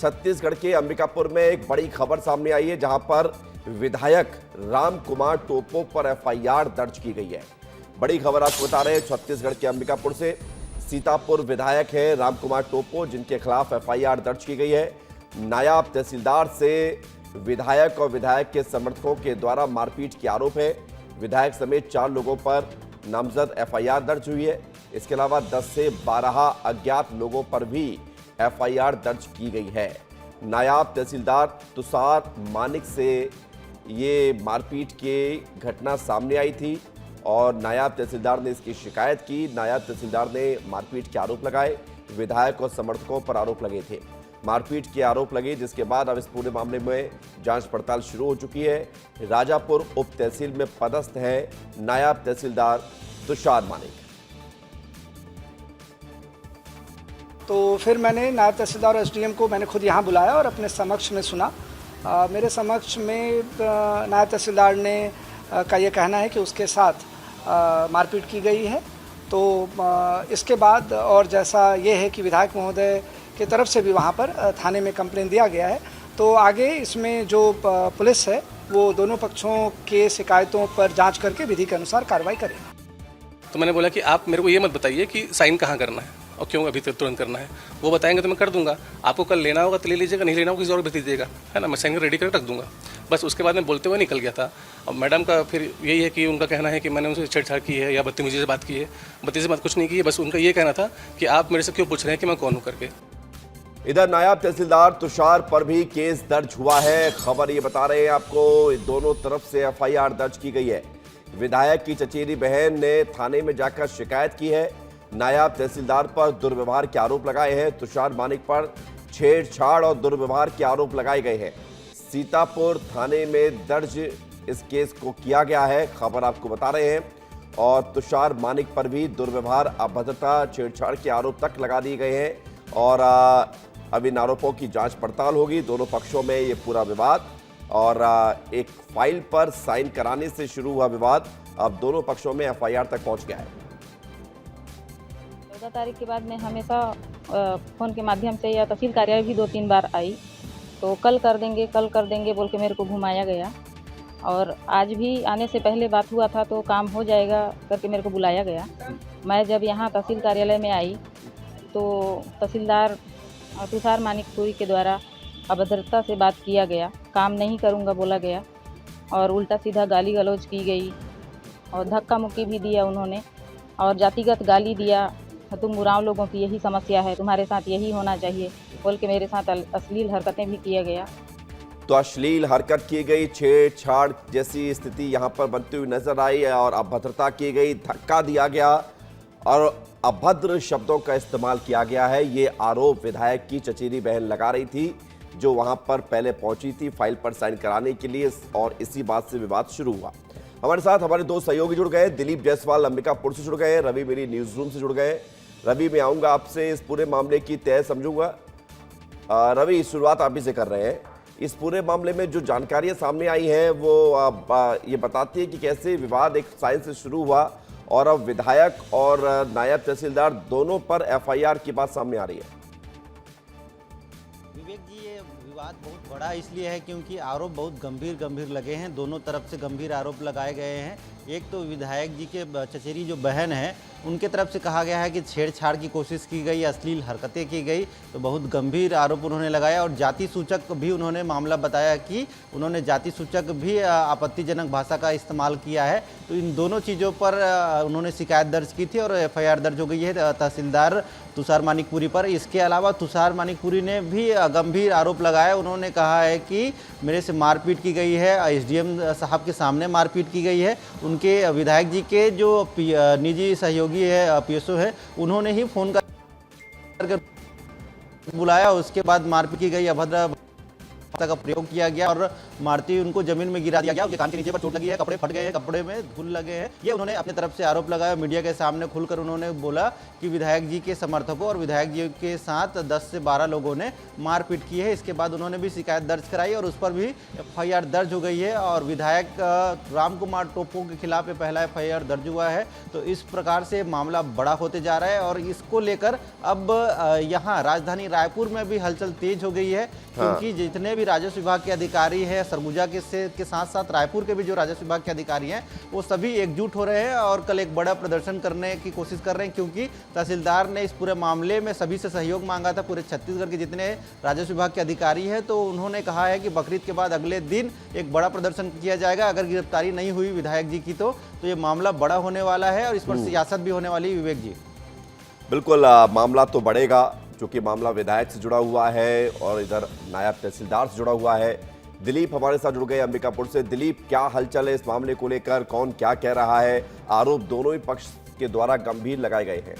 छत्तीसगढ़ के अंबिकापुर में एक बड़ी खबर सामने आई है, जहां पर विधायक राम कुमार टोपो पर एफआईआर दर्ज की गई है। बड़ी खबर आपको बता रहे हैं छत्तीसगढ़ के अंबिकापुर से। सीतापुर विधायक है राम कुमार टोपो, जिनके खिलाफ एफआईआर दर्ज की गई है। नायब तहसीलदार से विधायक और विधायक के समर्थकों के द्वारा मारपीट के आरोप है। विधायक समेत 4 लोगों पर नामजद एफआईआर दर्ज हुई है। इसके अलावा 10 से 12 अज्ञात लोगों पर भी एफआईआर दर्ज की गई है। नायब तहसीलदार तुषार मानिक से ये मारपीट की घटना सामने आई थी और नायब तहसीलदार ने इसकी शिकायत की। नायब तहसीलदार ने मारपीट के आरोप लगाए। विधायक और समर्थकों पर आरोप लगे थे, मारपीट के आरोप लगे, जिसके बाद अब इस पूरे मामले में जांच पड़ताल शुरू हो चुकी है। राजापुर उप तहसील में पदस्थ है नायब तहसीलदार तुषार मानिक। तो फिर मैंने नायब तहसीलदार और एसडीएम को मैंने खुद यहाँ बुलाया और अपने समक्ष में सुना। मेरे समक्ष में नायब तहसीलदार ने का ये कहना है कि उसके साथ मारपीट की गई है। तो इसके बाद और जैसा ये है कि विधायक महोदय की तरफ से भी वहाँ पर थाने में कंप्लेन दिया गया है। तो आगे इसमें जो पुलिस है वो दोनों पक्षों के शिकायतों पर जांच करके विधि के अनुसार कार्रवाई करेगी। तो मैंने बोला कि आप मेरे को ये मत बताइए कि साइन कहाँ करना है और क्यों अभी तुरंत करना है। वो बताएंगे तो मैं कर दूंगा। आपको कल लेना होगा तो ले लीजिएगा, नहीं लेना होगा किसी और भेज दीजिएगा, है ना। मैं साइन रेडी करके रख दूंगा। बस उसके बाद मैं बोलते हुए निकल गया था। अब मैडम का फिर यही है कि उनका कहना है कि मैंने उनसे छेड़छाड़ की है या बदतमीजी से बात की है। बदतमीजी से बात कुछ नहीं की है, बस उनका ये कहना था कि आप मेरे से क्यों पूछ रहे हैं कि मैं कौन हूँ करके। इधर नायब तहसीलदार तुषार पर भी केस दर्ज हुआ है। खबर ये बता रहे हैं आपको, दोनों तरफ से एफआईआर दर्ज की गई है। विधायक की चचेरी बहन ने थाने में जाकर शिकायत की है। नायब तहसीलदार पर दुर्व्यवहार के आरोप लगाए हैं। तुषार मानिक पर छेड़छाड़ और दुर्व्यवहार के आरोप लगाए गए हैं। सीतापुर थाने में दर्ज इस केस को किया गया है, खबर आपको बता रहे हैं। और तुषार मानिक पर भी दुर्व्यवहार, अभद्रता, छेड़छाड़ के आरोप तक लगा दिए गए हैं। और अब इन आरोपों की जांच पड़ताल होगी। दोनों पक्षों में ये पूरा विवाद और एक फाइल पर साइन कराने से शुरू हुआ विवाद अब दोनों पक्षों में एफआईआर तक पहुंच गया है। 14 तारीख के बाद मैं हमेशा फ़ोन के माध्यम से या तहसील कार्यालय भी 2-3 बार आई, तो कल कर देंगे बोल के मेरे को घुमाया गया। और आज भी आने से पहले बात हुआ था तो काम हो जाएगा करके मेरे को बुलाया गया। मैं जब यहाँ तहसील कार्यालय में आई तो तहसीलदार तुषार मानिकपुरी के द्वारा अभद्रता से बात किया गया, काम नहीं करूँगा बोला गया और उल्टा सीधा गाली गलौज की गई और धक्का मुक्की भी दिया उन्होंने और जातिगत गाली दिया। तुम उरांव लोगों की यही समस्या है, तुम्हारे साथ यही होना चाहिए बोल के मेरे साथ अश्लील हरकतें भी किया गया। तो अश्लील हरकत की गई, छेड़छाड़ जैसी स्थिति यहाँ पर बनती हुई नजर आई और अभद्रता की गई, धक्का दिया गया और अभद्र शब्दों का इस्तेमाल किया गया है। ये आरोप विधायक की चचेरी बहन लगा रही थी, जो वहां पर पहले पहुंची थी फाइल पर साइन कराने के लिए, और इसी बात से विवाद शुरू हुआ। हमारे साथ हमारे 2 सहयोगी जुड़ गए। दिलीप जायसवाल अंबिकापुर से जुड़ गए, रवि मेरी न्यूज रूम से जुड़ गए। रवि, मैं आऊंगा आपसे, इस पूरे मामले की तय समझूंगा। रवि, शुरुआत आप ही से कर रहे हैं। इस पूरे मामले में जो जानकारियां सामने आई हैं वो ये बताती है कि कैसे विवाद एक साइन से शुरू हुआ और अब विधायक और नायब तहसीलदार दोनों पर एफआईआर की बात सामने आ रही है। विवेक जी, ये विवाद बहुत बड़ा इसलिए है क्योंकि आरोप बहुत गंभीर लगे हैं। दोनों तरफ से गंभीर आरोप लगाए गए हैं। एक तो विधायक जी के चचेरी जो बहन है उनके तरफ से कहा गया है कि छेड़छाड़ की कोशिश की गई, अश्लील हरकतें की गई, तो बहुत गंभीर आरोप उन्होंने लगाया। और जाति सूचक भी उन्होंने मामला बताया कि उन्होंने जाति सूचक भी आपत्तिजनक भाषा का इस्तेमाल किया है। तो इन दोनों चीज़ों पर उन्होंने शिकायत दर्ज की थी और एफआईआर दर्ज हो गई है तहसीलदार तुषार मानिकपुरी पर। इसके अलावा तुषार मानिकपुरी ने भी गंभीर आरोप लगाया। उन्होंने कहा है कि मेरे से मारपीट की गई है, एसडीएम साहब के सामने मारपीट की गई है। उनके विधायक जी के जो निजी सहयोगी है, पीएसओ है, उन्होंने ही फ़ोन करके बुलाया। उसके बाद मारपीट की गई, अभद्र का प्रयोग किया गया और मारती हुई उनको जमीन में गिरा दिया गया। उनके कान के नीचे पर चोट लगी है, कपड़े फट गए हैं, कपड़े में धूल लगे हैं। ये उन्होंने अपने तरफ से आरोप लगाया। मीडिया के सामने खुलकर उन्होंने बोला कि विधायक जी के समर्थकों और विधायक जी के साथ 10 से 12 लोगों ने मारपीट की है। इसके बाद उन्होंने भी शिकायत दर्ज कराई और उस पर भी FIR दर्ज हो गई है और विधायक राम कुमार टोप्पो के खिलाफ ये पहला FIR दर्ज हुआ है। तो इस प्रकार से मामला बड़ा होते जा रहा है और इसको लेकर अब यहाँ राजधानी रायपुर में भी हलचल तेज हो गई है, क्योंकि जितने भी राजस्व विभाग के अधिकारी हैं, सरगुजा के साथ साथ रायपुर के भी जो राजस्व विभाग के अधिकारी हैं, वो सभी एकजुट हो रहे हैं और कल एक बड़ा प्रदर्शन करने की कोशिश कर रहे हैं, क्योंकि तहसीलदार ने इस पूरे मामले में सभी से सहयोग मांगा था। पूरे छत्तीसगढ़ के जितने राजस्व विभाग के अधिकारी हैं, तो उन्होंने कहा है कि बकरीद के बाद अगले दिन एक बड़ा प्रदर्शन किया जाएगा। अगर गिरफ्तारी नहीं हुई विधायक जी की तो ये मामला बड़ा होने वाला है और इस पर सियासत भी होने वाली है। विवेक जी, बिल्कुल मामला तो बढ़ेगा, क्योंकि मामला विधायक से जुड़ा हुआ है और इधर नायब तहसीलदार से जुड़ा हुआ है। दिलीप हमारे साथ जुड़ गए अंबिकापुर से। दिलीप, क्या हलचल है इस मामले को लेकर, कौन क्या कह रहा है? आरोप दोनों ही पक्ष के द्वारा गंभीर लगाए गए हैं।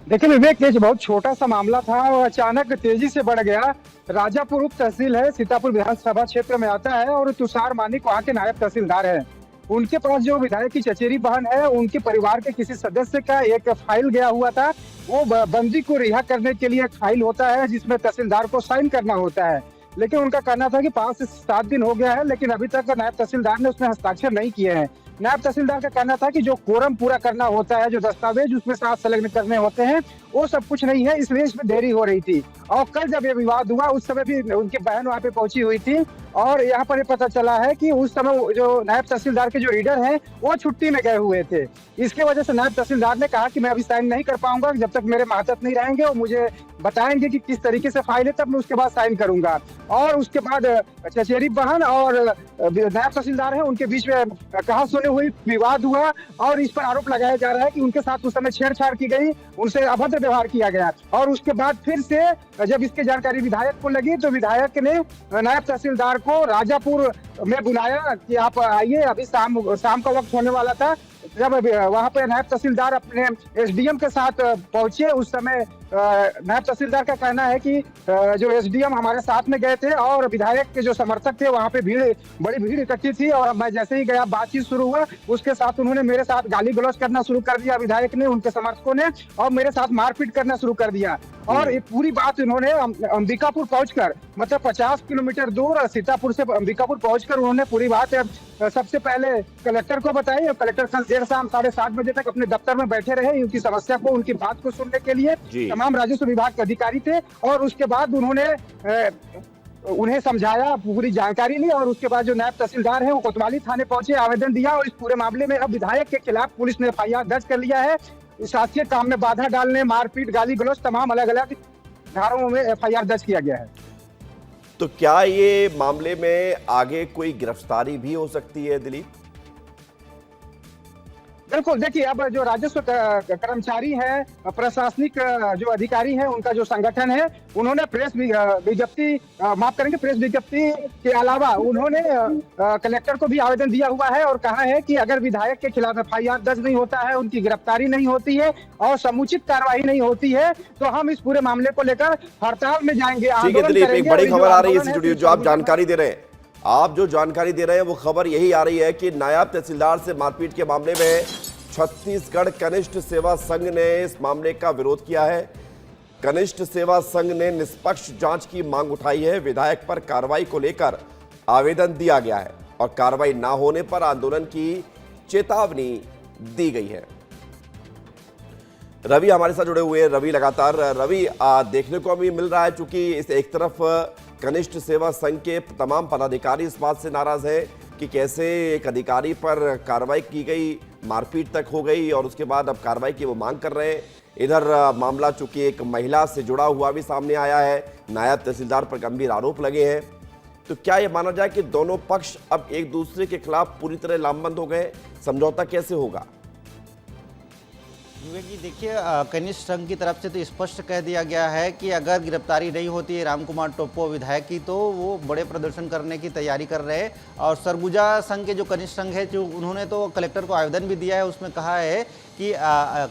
देखिए विवेक, ये बहुत छोटा सा मामला था और अचानक तेजी से बढ़ गया। राजापुर उप तहसील है, सीतापुर विधानसभा क्षेत्र में आता है और तुषार मानिक वहाँ के नायब तहसीलदार हैं। उनके पास जो विधायक की चचेरी बहन है, उनके परिवार के किसी सदस्य का एक फाइल गया हुआ था। वो बंदी को रिहा करने के लिए एक फाइल होता है जिसमें तहसीलदार को साइन करना होता है, लेकिन उनका कहना था कि 5 से 7 दिन हो गया है, लेकिन अभी तक नायब तहसीलदार ने उसमें हस्ताक्षर नहीं किए हैं। नायब तहसीलदार का कहना था कि जो कोरम पूरा करना होता है, जो दस्तावेज उसमें साथ संलग्न करने होते हैं, वो सब कुछ नहीं है, इसलिए इसमें देरी हो रही थी। और कल जब ये विवाद हुआ उस समय भी उनकी बहन वहाँ पे पहुंची हुई थी और यहाँ पर ये पता चला है कि उस समय जो नायब तहसीलदार के जो रीडर हैं वो छुट्टी में गए हुए थे। इसके वजह से नायब तहसीलदार ने कहा कि मैं अभी साइन नहीं कर पाऊंगा जब तक मेरे मातहत नहीं रहेंगे और मुझे बताएंगे कि किस तरीके से फाइल है, तब मैं उसके बाद साइन करूंगा। और उसके बाद चचेरी बहन और नायब तहसीलदार है उनके बीच में कहा सुनी हुई विवाद हुआ और इस पर आरोप लगाया जा रहा है कि उनके साथ उस समय छेड़छाड़ की गई, उनसे अभद्र व्यवहार किया गया। और उसके बाद फिर से जब इसकी जानकारी विधायक को लगी तो विधायक ने नायब तहसीलदार को राजापुर में बुलाया कि आप आइए, अभी शाम का वक्त होने वाला था। जब वहां पर नायब तहसीलदार अपने SDM के साथ पहुंचे, उस समय नायब तहसीलदार का कहना है कि जो SDM हमारे साथ में गए थे और विधायक के जो समर्थक थे वहां पे बड़ी भीड़ इकट्ठी थी और मैं जैसे ही गया बातचीत शुरू हुआ, उसके साथ उन्होंने मेरे साथ गाली गलौज करना शुरू कर दिया, विधायक ने, उनके समर्थकों ने, और मेरे साथ मारपीट करना शुरू कर दिया। और ये पूरी बात उन्होंने अंबिकापुर पहुंचकर, मतलब 50 किलोमीटर दूर सीतापुर से अंबिकापुर पहुंचकर उन्होंने पूरी बात सबसे पहले कलेक्टर को बताई और कलेक्टर कल देर शाम 7:30 बजे तक अपने दफ्तर में बैठे रहे उनकी समस्या को, उनकी बात को सुनने के लिए। तमाम राजस्व विभाग के अधिकारी थे और उसके बाद उन्होंने उन्हें समझाया, पूरी जानकारी ली और उसके बाद जो नायब तहसीलदार हैं वो कोतवाली थाने पहुंचे, आवेदन दिया और इस पूरे मामले में अब विधायक के खिलाफ पुलिस ने FIR दर्ज कर लिया है। शासकीय काम में बाधा डालने, मारपीट, गाली गलौज, तमाम अलग अलग धाराओं में FIR दर्ज किया गया है। तो क्या ये मामले में आगे कोई गिरफ्तारी भी हो सकती है दिलीप? बिल्कुल, देखिए अब जो राजस्व कर्मचारी हैं, प्रशासनिक जो अधिकारी हैं, उनका जो संगठन है, उन्होंने प्रेस विज्ञप्ति के अलावा उन्होंने कलेक्टर को भी आवेदन दिया हुआ है और कहा है कि अगर विधायक के खिलाफ FIR दर्ज नहीं होता है, उनकी गिरफ्तारी नहीं होती है और समुचित कार्रवाई नहीं होती है तो हम इस पूरे मामले को लेकर हड़ताल में जाएंगे। ठीक है दिलीप, एक बड़ी खबर आ रही है स्टूडियो, जो आप जानकारी दे रहे हैं, वो खबर यही आ रही है कि नायब तहसीलदार से मारपीट के मामले में छत्तीसगढ़ कनिष्ठ सेवा संघ ने इस मामले का विरोध किया है। कनिष्ठ सेवा संघ ने निष्पक्ष जांच की मांग उठाई है। विधायक पर कार्रवाई को लेकर आवेदन दिया गया है और कार्रवाई ना होने पर आंदोलन की चेतावनी दी गई है। रवि हमारे साथ जुड़े हुए हैं। रवि, लगातार रवि देखने को अभी मिल रहा है, चूंकि इस एक तरफ कनिष्ठ सेवा संघ के तमाम पदाधिकारी इस बात से नाराज है कि कैसे एक अधिकारी पर कार्रवाई की गई, मारपीट तक हो गई और उसके बाद अब कार्रवाई की वो मांग कर रहे हैं। इधर मामला चूंकि एक महिला से जुड़ा हुआ भी सामने आया है, नायब तहसीलदार पर गंभीर आरोप लगे हैं, तो क्या ये माना जाए कि दोनों पक्ष अब एक दूसरे के खिलाफ पूरी तरह लामबंद हो गए? समझौता कैसे होगा? विवेक जी, देखिए कनिष्ठ संघ की तरफ से तो स्पष्ट कह दिया गया है कि अगर गिरफ्तारी नहीं होती है राम कुमार टोप्पो विधायक की, तो वो बड़े प्रदर्शन करने की तैयारी कर रहे हैं। और सरगुजा संघ के जो कनिष्ठ संघ है, जो उन्होंने तो कलेक्टर को आवेदन भी दिया है, उसमें कहा है कि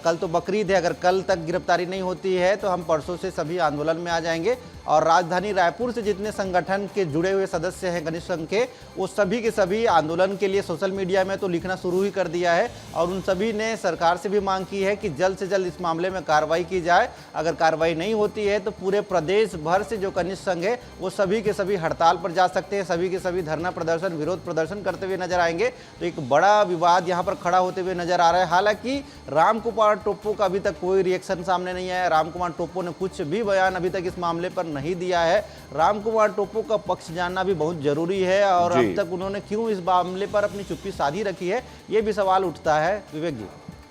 कल तो बकरीद है, अगर कल तक गिरफ्तारी नहीं होती है तो हम परसों से सभी आंदोलन में आ जाएंगे। और राजधानी रायपुर से जितने संगठन के जुड़े हुए सदस्य हैं कनिष्ठ संघ के, वो सभी के सभी आंदोलन के लिए सोशल मीडिया में तो लिखना शुरू ही कर दिया है और उन सभी ने सरकार से भी मांग की है कि जल्द से जल्द इस मामले में कार्रवाई की जाए। अगर कार्रवाई नहीं होती है तो पूरे प्रदेश भर से जो कनिष्ठ संघ है वो सभी के सभी हड़ताल पर जा सकते हैं, सभी के सभी धरना प्रदर्शन, विरोध प्रदर्शन करते हुए नजर आएंगे। तो एक बड़ा विवाद यहाँ पर खड़ा होते हुए नजर आ रहा है। हालांकि रामकुमार टोप्पो का अभी तक कोई रिएक्शन सामने नहीं आया। रामकुमार टोप्पो ने कुछ भी बयान अभी तक इस मामले पर नहीं दिया है। रामकुमार टोप्पो का पक्ष जानना भी बहुत जरूरी है और अब तक उन्होंने क्यों इस मामले पर अपनी चुप्पी साधी रखी है, ये भी सवाल उठता है। विवेक जी,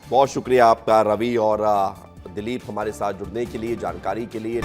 बहुत शुक्रिया आपका रवि और दिलीप हमारे साथ जुड़ने के लिए, जानकारी के लिए।